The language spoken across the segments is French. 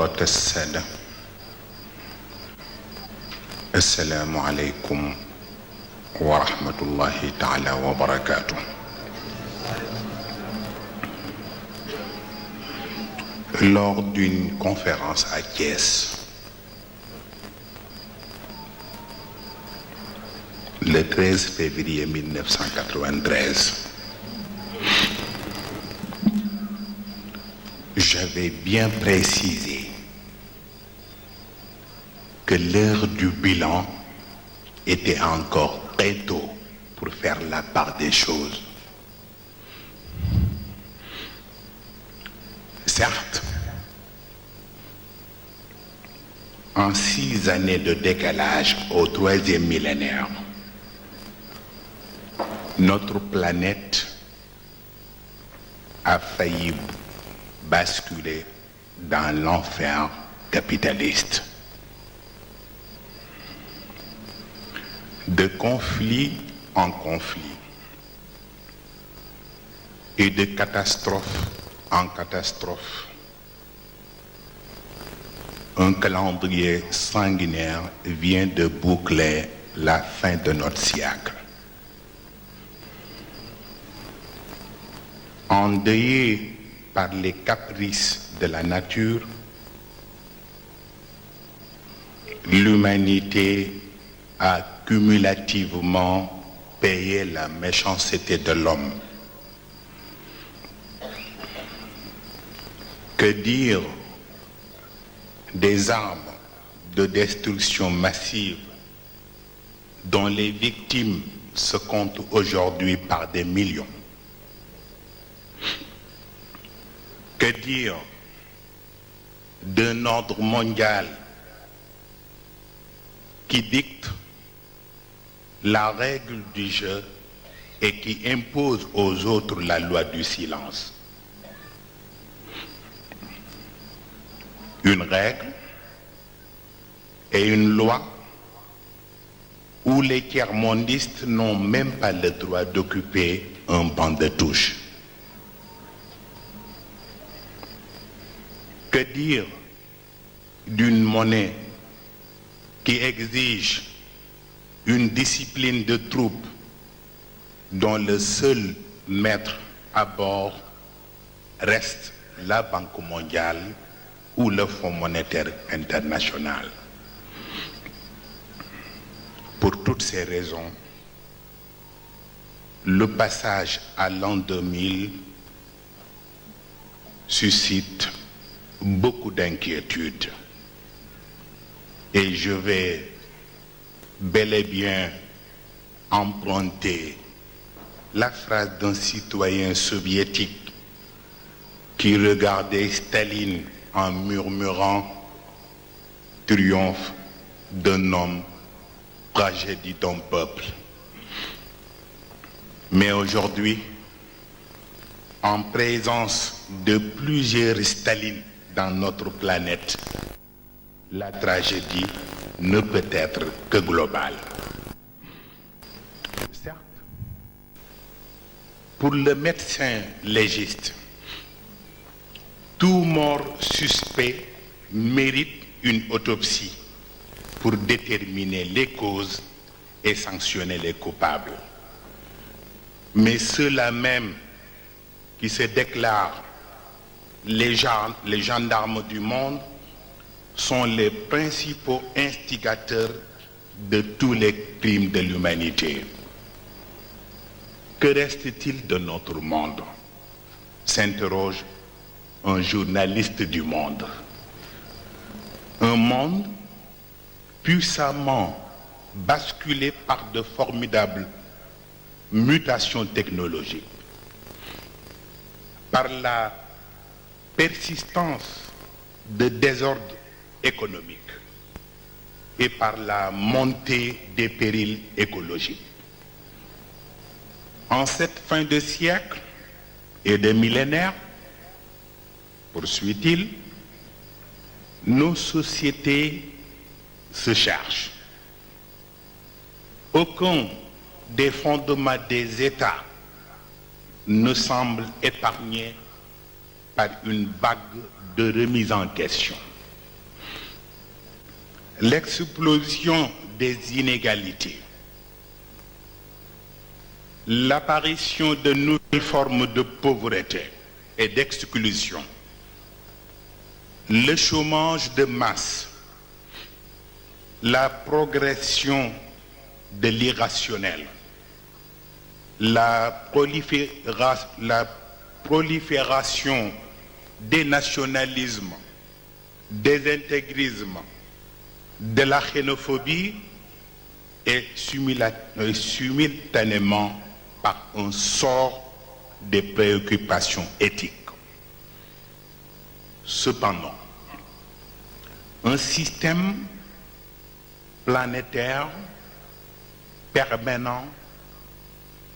السادة السلام عليكم ورحمة الله تعالى وبركاته. Lors d'une conférence à Thiès, le 13 février 1993, j'avais bien précisé que l'heure du bilan était encore très tôt pour faire la part des choses. Certes, en 6 années de décalage au 3e millénaire, notre planète a failli basculer dans l'enfer capitaliste. De conflit en conflit et de catastrophe en catastrophe, un calendrier sanguinaire vient de boucler la fin de notre siècle. Endeuillé par les caprices de la nature, l'humanité a cumulativement payé la méchanceté de l'homme. Que dire des armes de destruction massive dont les victimes se comptent aujourd'hui par des millions? Que dire d'un ordre mondial qui dicte la règle du jeu et qui impose aux autres la loi du silence? Une règle et une loi où les tiers-mondistes n'ont même pas le droit d'occuper un banc de touche. Que dire d'une monnaie qui exige une discipline de troupes dont le seul maître à bord reste la Banque mondiale ou le Fonds monétaire international? Pour toutes ces raisons, le passage à l'an 2000 suscite beaucoup d'inquiétudes. Et je vais bel et bien emprunter la phrase d'un citoyen soviétique qui regardait Staline en murmurant « Triomphe d'un homme, tragédie d'un peuple ». Mais aujourd'hui, en présence de plusieurs Stalines dans notre planète, la tragédie ne peut être que globale. Certes, pour le médecin légiste, tout mort suspect mérite une autopsie pour déterminer les causes et sanctionner les coupables. Mais ceux-là même qui se déclarent les gendarmes du monde sont les principaux instigateurs de tous les crimes de l'humanité. Que reste-t-il de notre monde? S'interroge un journaliste du Monde. Un monde puissamment basculé par de formidables mutations technologiques, par la persistance de désordres économiques et par la montée des périls écologiques. En cette fin de siècle et de millénaire, poursuit-il, nos sociétés se cherchent. Aucun des fondements des États ne semble épargné par une vague de remise en question. l'explosion des inégalités, l'apparition de nouvelles formes de pauvreté et d'exclusion, le chômage de masse, la progression de l'irrationnel, la prolifération des nationalismes, des intégrismes, de la xénophobie et simultanément par un sort de préoccupations éthiques. Cependant, un système planétaire permanent,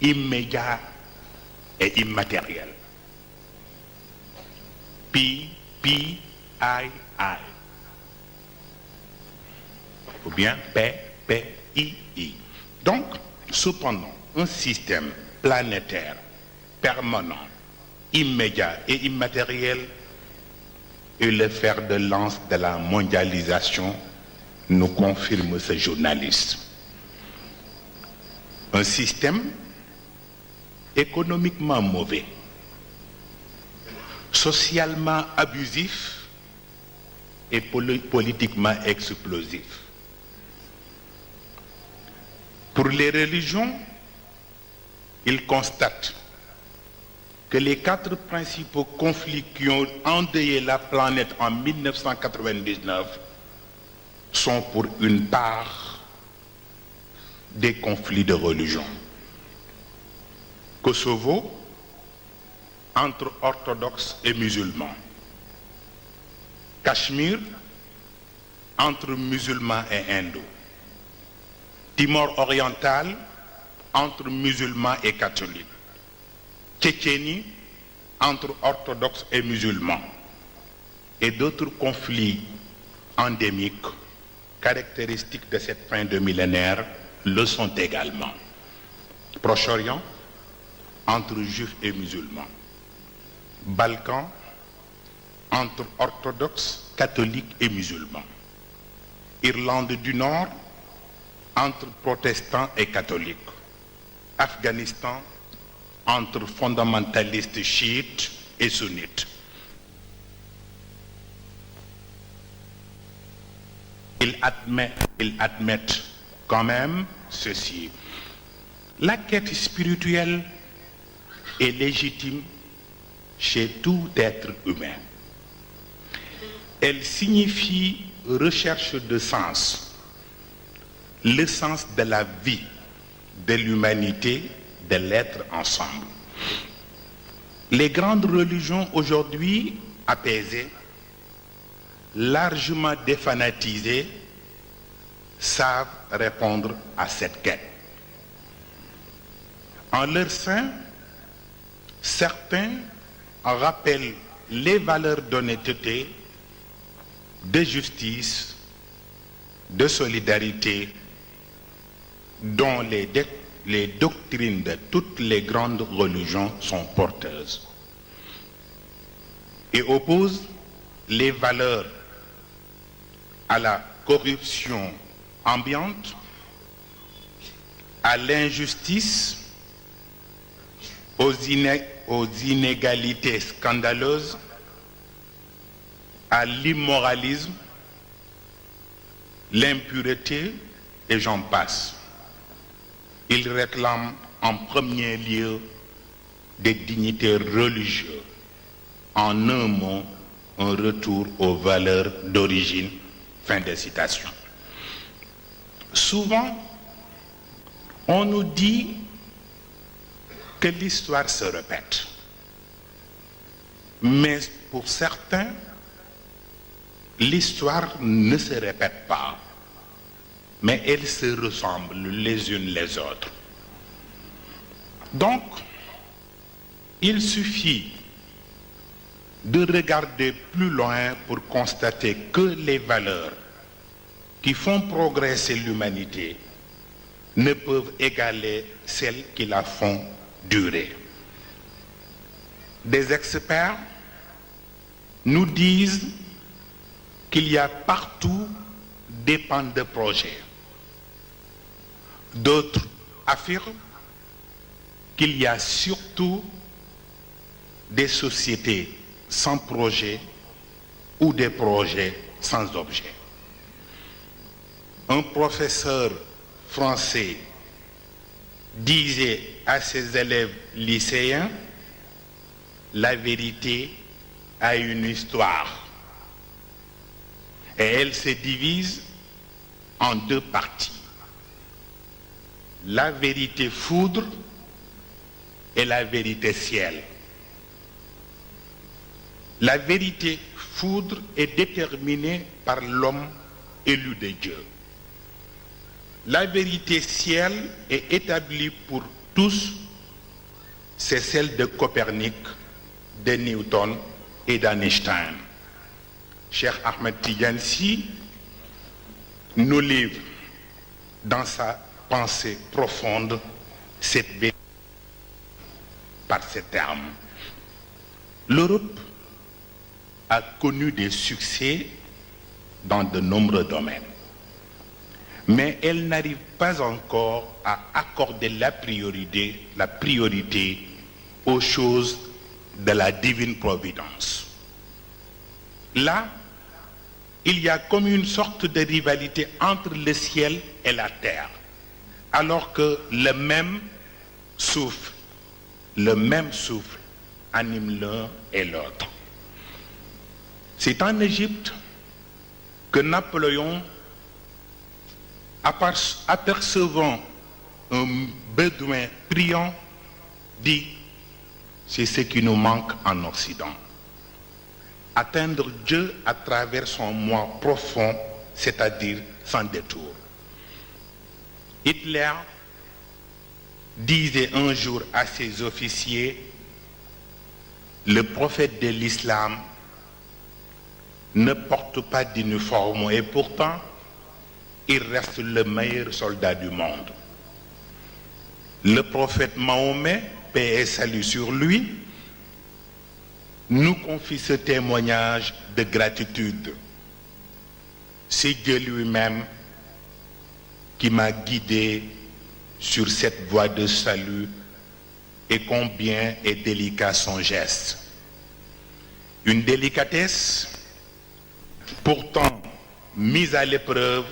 immédiat et immatériel. P-I-I. Ou bien P-I-I. Donc, cependant, un système planétaire, permanent, immédiat et immatériel est le fer de lance de la mondialisation, nous confirme ce journaliste. Un système économiquement mauvais, socialement abusif et politiquement explosif. Pour les religions, il constate que les 4 principaux conflits qui ont endeuillé la planète en 1999 sont pour une part des conflits de religion. Kosovo, entre orthodoxes et musulmans. Cachemire, entre musulmans et hindous. Timor oriental, entre musulmans et catholiques. Tchétchénie, entre orthodoxes et musulmans. Et d'autres conflits endémiques, caractéristiques de cette fin de millénaire, le sont également. Proche-Orient, entre juifs et musulmans. Balkans, entre orthodoxes, catholiques et musulmans. Irlande du Nord, entre protestants et catholiques. Afghanistan, entre fondamentalistes chiites et sunnites. Ils admettent quand même ceci. La quête spirituelle est légitime chez tout être humain. Elle signifie recherche de sens, le sens de la vie, de l'humanité, de l'être ensemble. Les grandes religions aujourd'hui apaisées, largement défanatisées, savent répondre à cette quête. En leur sein, certains rappellent les valeurs d'honnêteté, de justice, de solidarité, dont les doctrines de toutes les grandes religions sont porteuses, et opposent les valeurs à la corruption ambiante, à l'injustice, aux inégalités scandaleuses, à l'immoralisme, l'impureté, et j'en passe. Il réclame en premier lieu des dignitaires religieux. En un mot, un retour aux valeurs d'origine. Fin de citation. Souvent, on nous dit que l'histoire se répète. Mais pour certains, l'histoire ne se répète pas, mais elles se ressemblent les unes les autres. Donc, il suffit de regarder plus loin pour constater que les valeurs qui font progresser l'humanité ne peuvent égaler celles qui la font durer. Des experts nous disent qu'il y a partout dépendent de projets. D'autres affirment qu'il y a surtout des sociétés sans projet ou des projets sans objet. Un professeur français disait à ses élèves lycéens, la vérité a une histoire et elle se divise en deux parties. La vérité foudre et la vérité ciel. La vérité foudre est déterminée par l'homme élu de Dieu. La vérité ciel est établie pour tous, c'est celle de Copernic, de Newton et d'Einstein. Cheikh Ahmed Tidiane Sy nous livre dans sa pensée profonde cette vérité par ces termes. L'Europe a connu des succès dans de nombreux domaines, mais elle n'arrive pas encore à accorder la priorité aux choses de la divine providence. Là, il y a comme une sorte de rivalité entre le ciel et la terre, alors que le même souffle anime l'un et l'autre. C'est en Égypte que Napoléon, apercevant un bédouin priant, dit « C'est ce qui nous manque en Occident. Atteindre Dieu à travers son moi profond, c'est-à-dire sans détour. » Hitler disait un jour à ses officiers, le prophète de l'islam ne porte pas d'uniforme et pourtant il reste le meilleur soldat du monde. Le prophète Mahomet, paix et salut sur lui, nous confie ce témoignage de gratitude. C'est Dieu lui-même qui m'a guidé sur cette voie de salut et combien est délicat son geste. Une délicatesse pourtant mise à l'épreuve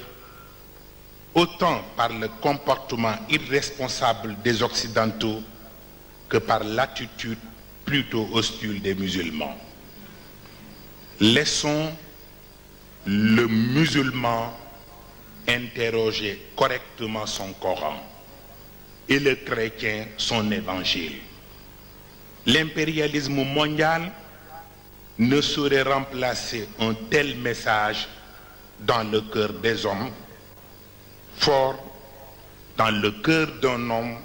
autant par le comportement irresponsable des Occidentaux que par l'attitude plutôt hostile des musulmans. Laissons le musulman interroger correctement son Coran et le chrétien son évangile. L'impérialisme mondial ne saurait remplacer un tel message dans le cœur des hommes, fort dans le cœur d'un homme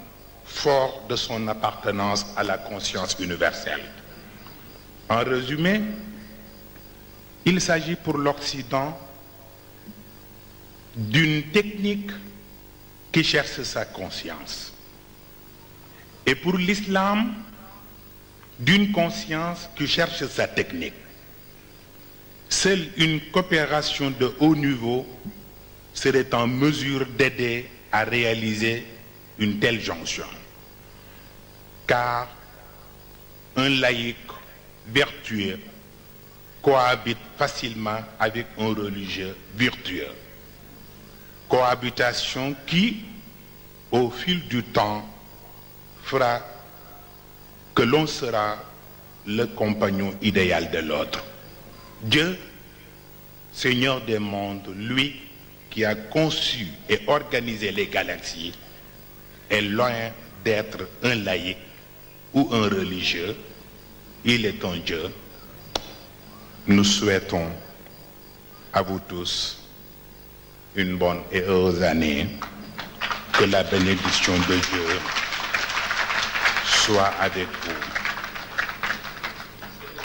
fort de son appartenance à la conscience universelle. En résumé, il s'agit pour l'Occident d'une technique qui cherche sa conscience. Et pour l'islam, d'une conscience qui cherche sa technique. Seule une coopération de haut niveau serait en mesure d'aider à réaliser une telle jonction. Car un laïc vertueux cohabite facilement avec un religieux vertueux. Cohabitation qui, au fil du temps, fera que l'on sera le compagnon idéal de l'autre. Dieu, Seigneur des mondes, lui qui a conçu et organisé les galaxies, est loin d'être un laïc ou un religieux. Il est un Dieu. Nous souhaitons à vous tous une bonne et heureuse année. Que la bénédiction de Dieu soit avec vous.